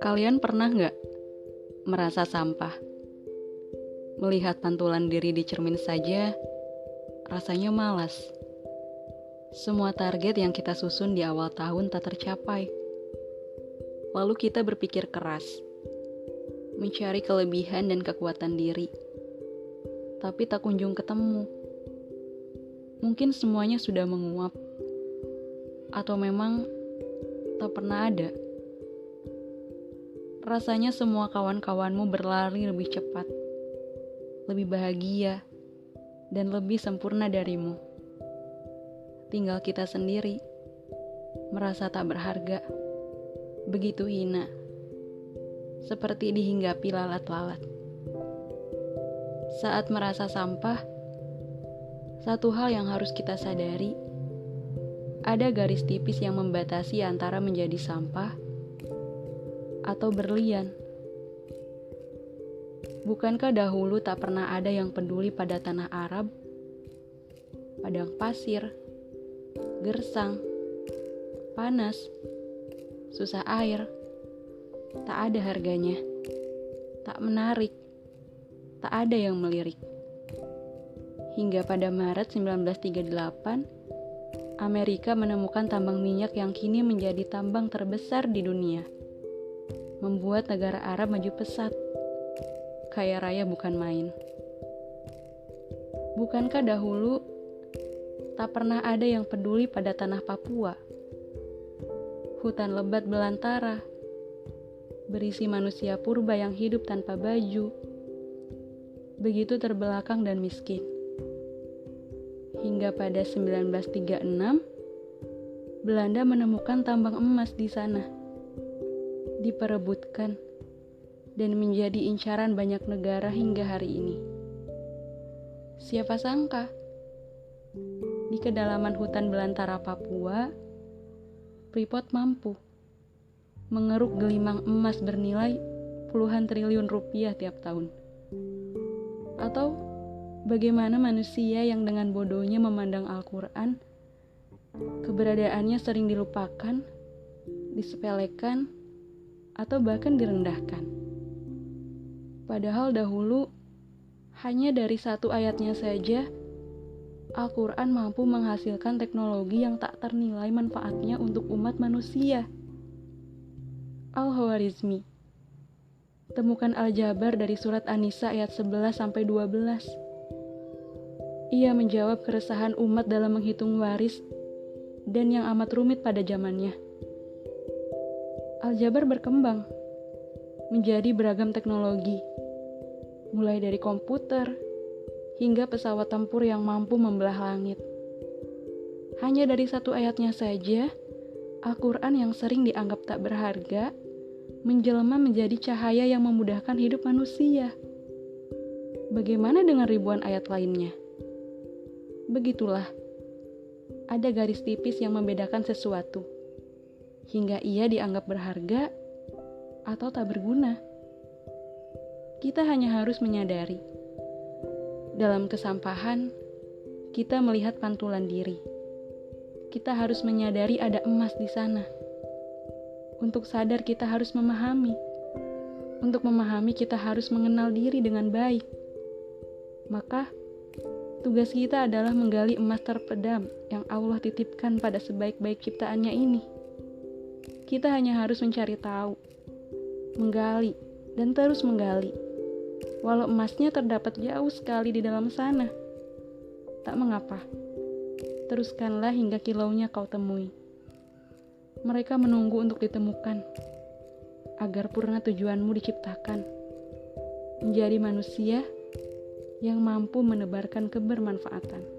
Kalian pernah nggak merasa sampah? Melihat pantulan diri di cermin saja, rasanya malas. Semua target yang kita susun di awal tahun tak tercapai. Lalu kita berpikir keras, mencari kelebihan dan kekuatan diri. Tapi tak kunjung ketemu. Mungkin semuanya sudah menguap. Atau memang tak pernah ada. Rasanya semua kawan-kawanmu berlari lebih cepat, lebih bahagia, dan lebih sempurna darimu. Tinggal kita sendiri, merasa tak berharga, begitu hina, seperti dihinggapi lalat-lalat. Saat merasa sampah, satu hal yang harus kita sadari, ada garis tipis yang membatasi antara menjadi sampah atau berlian. Bukankah dahulu tak pernah ada yang peduli pada tanah Arab, padang pasir, gersang, panas, susah air, tak ada harganya, tak menarik, tak ada yang melirik. Hingga pada Maret 1938, Amerika menemukan tambang minyak yang kini menjadi tambang terbesar di dunia. Membuat negara Arab maju pesat. Kaya raya bukan main. Bukankah dahulu tak pernah ada yang peduli pada tanah Papua? Hutan lebat belantara, berisi manusia purba yang hidup tanpa baju, begitu terbelakang dan miskin. Hingga pada 1936, Belanda menemukan tambang emas di sana. Diperebutkan dan menjadi incaran banyak negara hingga hari ini. Siapa sangka di kedalaman hutan belantara Papua, Freeport mampu mengeruk gelimang emas bernilai puluhan triliun rupiah tiap tahun. Atau bagaimana manusia yang dengan bodohnya memandang Al-Quran, keberadaannya sering dilupakan, disepelekan, atau bahkan direndahkan. Padahal dahulu, hanya dari satu ayatnya saja, Al-Quran mampu menghasilkan teknologi yang tak ternilai manfaatnya untuk umat manusia. Al-Khwarizmi, temukan Al-Jabar dari surat An-Nisa ayat 11-12. Ia menjawab keresahan umat dalam menghitung waris dan yang amat rumit pada zamannya. Al-Jabar berkembang menjadi beragam teknologi, mulai dari komputer hingga pesawat tempur yang mampu membelah langit. Hanya dari satu ayatnya saja, Al-Quran yang sering dianggap tak berharga, menjelma menjadi cahaya yang memudahkan hidup manusia. Bagaimana dengan ribuan ayat lainnya? Begitulah, ada garis tipis yang membedakan sesuatu, hingga ia dianggap berharga atau tak berguna. Kita hanya harus menyadari, dalam kesampahan, kita melihat pantulan diri. Kita harus menyadari ada emas di sana. Untuk sadar kita harus memahami. Untuk memahami kita harus mengenal diri dengan baik. Maka, tugas kita adalah menggali emas terpedam yang Allah titipkan pada sebaik-baik ciptaannya ini. Kita hanya harus mencari tahu, menggali, dan terus menggali. Walau emasnya terdapat jauh sekali di dalam sana, tak mengapa. Teruskanlah hingga kilaunya kau temui. Mereka menunggu untuk ditemukan, agar purna tujuanmu diciptakan. Menjadi manusia yang mampu menebarkan kebermanfaatan.